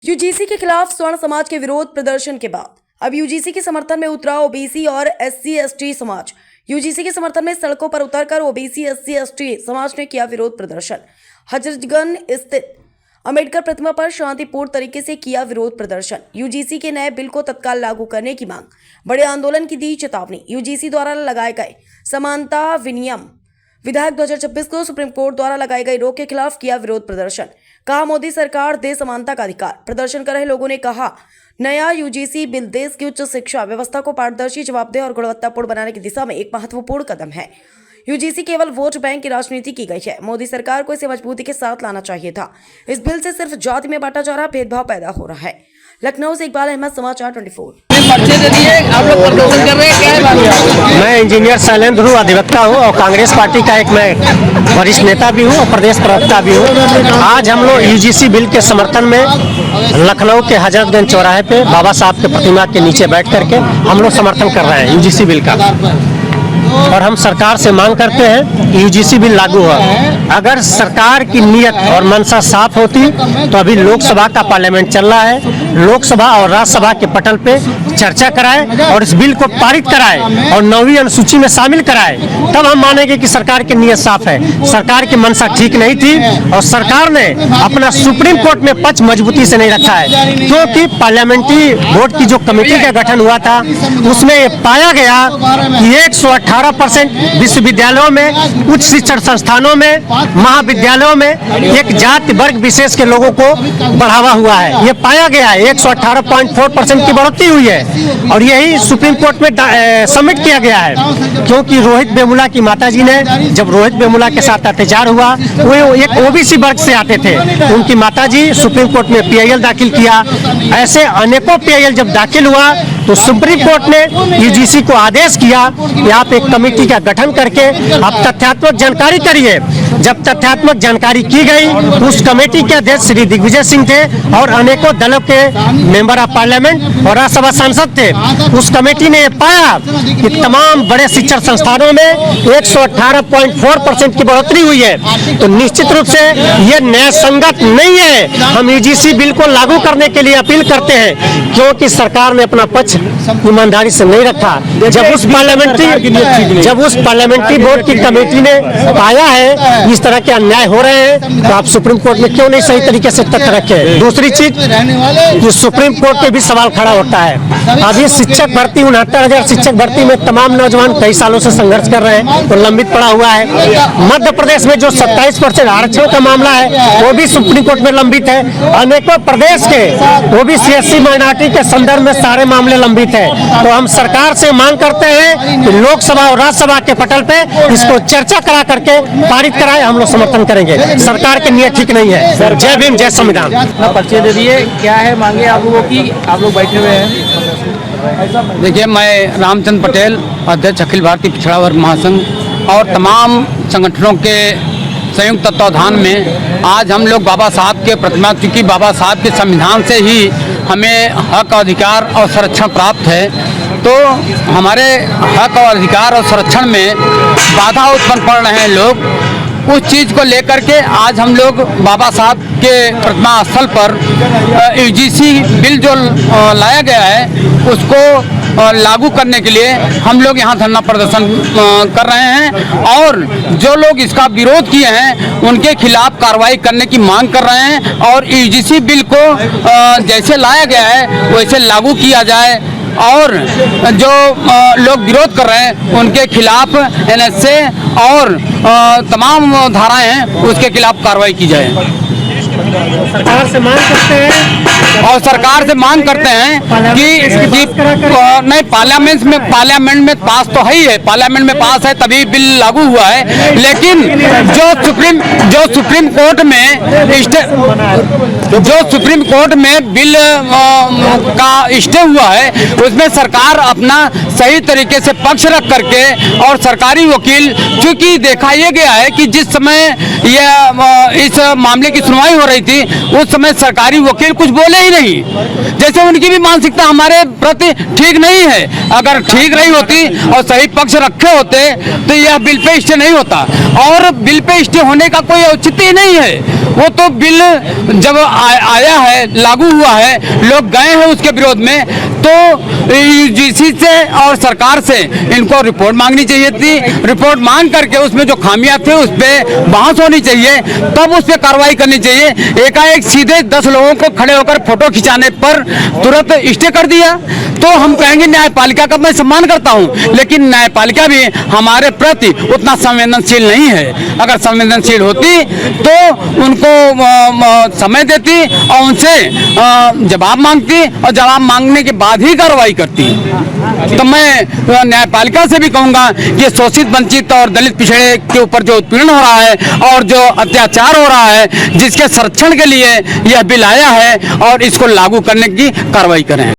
UGC के खिलाफ स्वर्ण समाज के विरोध प्रदर्शन के बाद अब यूजीसी के समर्थन में उतरा ओबीसी और एससी/एसटी समाज। यूजीसी के समर्थन में सड़कों पर उतरकर ओबीसी एससी/एसटी समाज ने किया विरोध प्रदर्शन। हजरतगंज स्थित अंबेडकर प्रतिमा पर शांतिपूर्ण तरीके से किया विरोध प्रदर्शन। यूजीसी के नए बिल को तत्काल लागू करने की मांग, बड़े आंदोलन की दी चेतावनी। यूजीसी द्वारा लगाए गए समानता विनियम विधेयक 2026 को सुप्रीम कोर्ट द्वारा लगाई गई रोक के खिलाफ किया विरोध प्रदर्शन। कहा मोदी सरकार दे समानता का अधिकार। प्रदर्शन कर रहे लोगों ने कहा नया यूजीसी बिल देश की उच्च शिक्षा व्यवस्था को पारदर्शी, जवाबदेह और गुणवत्तापूर्ण बनाने की दिशा में एक महत्वपूर्ण कदम है। यूजीसी केवल वोट बैंक की राजनीति की गई है। मोदी सरकार को इसे मजबूती के साथ लाना चाहिए था। इस बिल से सिर्फ जाति में बांटा जा रहा भेदभाव पैदा हो रहा है। लखनऊ से इकबाल अहमद, समाचार 24। आप लोग प्रदर्शन कर रहे हैं, क्या है बात? मैं इंजीनियर शैलेंद्र हूँ, अधिवक्ता हूँ और कांग्रेस पार्टी का एक मैं वरिष्ठ नेता भी हूँ और प्रदेश प्रवक्ता भी हूँ। आज हम लोग यूजीसी बिल के समर्थन में लखनऊ के हजरतगंज चौराहे पे बाबा साहब के प्रतिमा के नीचे बैठ करके हम लोग समर्थन कर रहे हैं यूजीसी बिल का। और हम सरकार से मांग करते हैं कि यूजीसी बिल लागू हो। अगर सरकार की नीयत और मंशा साफ होती तो अभी लोकसभा का पार्लियामेंट चल रहा है, लोकसभा और राज्यसभा के पटल पे चर्चा कराए और इस बिल को पारित कराए और 9वीं अनुसूची में शामिल कराए, तब हम मानेंगे कि सरकार की नीयत साफ है। सरकार की मंशा ठीक नहीं थी और सरकार ने अपना सुप्रीम कोर्ट में पक्ष मजबूती से नहीं रखा है, क्योंकि पार्लियामेंट्री बोर्ड की जो कमेटी का गठन हुआ था उसमें ये पाया गया कि 118% विश्वविद्यालयों में, उच्च शिक्षण संस्थानों में, महाविद्यालयों में एक जाति वर्ग विशेष के लोगों को बढ़ावा हुआ है। ये पाया गया है 118.4% की बढ़ोतरी हुई है और यही सुप्रीम कोर्ट में सबमिट किया गया है, क्योंकि रोहित वेमुला की माताजी ने, जब रोहित वेमुला के साथ अत्याचार हुआ, वो एक ओबीसी वर्ग से आते थे, उनकी माताजी सुप्रीम कोर्ट में पीआईएल दाखिल किया। ऐसे अनेकों पीआईएल जब दाखिल हुआ तो सुप्रीम कोर्ट ने यूजीसी को आदेश किया कि आप एक कमेटी का गठन करके आप तथ्यात्मक जानकारी करिए। जब तथ्यात्मक जानकारी की गई तो उस कमेटी के अध्यक्ष श्री दिग्विजय सिंह थे और अनेकों दलों के मेंबर ऑफ पार्लियामेंट और राज्यसभा सांसद थे। उस कमेटी ने पाया कि तमाम बड़े शिक्षण संस्थानों में 118.4% की बढ़ोतरी हुई है, तो निश्चित रूप से ये न्याय संगत नहीं है। हम यूजीसी बिल को लागू करने के लिए अपील करते हैं, क्योंकि सरकार ने अपना पक्ष ईमानदारी से नहीं रखा। जब उस पार्लियामेंट्री बोर्ड की कमेटी ने पाया है इस तरह के अन्याय हो रहे हैं, तो आप सुप्रीम कोर्ट में क्यों नहीं सही तरीके से तथ्य रखे। दूसरी चीज, ये सुप्रीम कोर्ट पे भी सवाल खड़ा होता है। अभी शिक्षक भर्ती 69,000 शिक्षक भर्ती में तमाम नौजवान कई सालों से संघर्ष कर रहे हैं, तो लंबित पड़ा हुआ है। मध्य प्रदेश में जो 27% आरक्षण का मामला है वो भी सुप्रीम कोर्ट में लंबित है। अनेकों प्रदेश के ओबीसी एससी माइनॉरिटी के संदर्भ में सारे मामले लंबित है। तो हम सरकार से मांग करते हैं कि लोकसभा और राज्यसभा के पटल पे इसको चर्चा करा करके पारित कराए। हम लोग समर्थन करेंगे। सरकार की नीयत ठीक नहीं है। जय भीम, जय संविधान। पर्चे दे दिए, क्या है मांगे आप लोगों की? आप लोग बैठे हुए हैं। देखिए, मैं रामचंद्र पटेल, अध्यक्ष अखिल भारतीय पिछड़ा वर्ग महासंघ और तमाम संगठनों के संयुक्त तत्वावधान में आज हम लोग बाबा साहब के प्रतिमा, क्योंकि बाबा साहब के संविधान से ही हमें हक, अधिकार और संरक्षण प्राप्त है, तो हमारे हक और अधिकार और संरक्षण में बाधा उत्पन्न पड़ रहे हैं लोग। उस चीज़ को लेकर के आज हम लोग बाबा साहब के प्रतिमा स्थल पर यूजीसी बिल जो लाया गया है उसको लागू करने के लिए हम लोग यहाँ धरना प्रदर्शन कर रहे हैं और जो लोग इसका विरोध किए हैं उनके खिलाफ कार्रवाई करने की मांग कर रहे हैं और यूजीसी बिल को जैसे लाया गया है वैसे लागू किया जाए और जो लोग विरोध कर रहे हैं उनके खिलाफ एनएसए और तमाम धाराएं हैं उसके खिलाफ कार्रवाई की जाए। सरकार से मांग करते हैं और सरकार से मांग करते हैं कि नहीं, पार्लियामेंट में पास तो है ही है, पार्लियामेंट में पास है तभी बिल लागू हुआ है, लेकिन जो सुप्रीम कोर्ट में बिल का स्टे हुआ है उसमें सरकार अपना सही तरीके से पक्ष रख करके और सरकारी वकील, चूंकि देखा यह गया है कि जिस समय यह इस मामले की सुनवाई हो रही थी उस समय सरकारी वकील कुछ बोले ही नहीं। जैसे उनकी भी मानसिकता हमारे प्रति ठीक नहीं है। अगर ठीक रही होती और सही पक्ष रखे होते तो यह बिल पे स्टे नहीं होता, और बिल पे स्टे होने का कोई औचित्य ही नहीं है। वो तो बिल जब आया है, लागू हुआ है, लोग गए हैं उसके विरोध में, तो यूजीसी से और सरकार से इनको रिपोर्ट मांगनी चाहिए थी। रिपोर्ट मांग करके उसमें जो खामियां थे उस पर बहस होनी चाहिए, तब उस पर कार्रवाई करनी चाहिए। एकाएक सीधे 10 लोगों को खड़े होकर फोटो खिंचाने पर तुरंत स्टे कर दिया। तो हम कहेंगे न्यायपालिका का मैं सम्मान करता हूं, लेकिन न्यायपालिका भी हमारे प्रति उतना संवेदनशील नहीं है। अगर संवेदनशील होती तो उनको समय देती और उनसे जवाब मांगती, और जवाब मांगने के बाद ही कार्रवाई करती। तो मैं न्यायपालिका से भी कहूंगा कि शोषित, वंचित और दलित पिछड़े के ऊपर जो उत्पीड़न हो रहा है और जो अत्याचार हो रहा है, जिसके संरक्षण के लिए यह बिल आया है, और इसको लागू करने की कार्रवाई करें।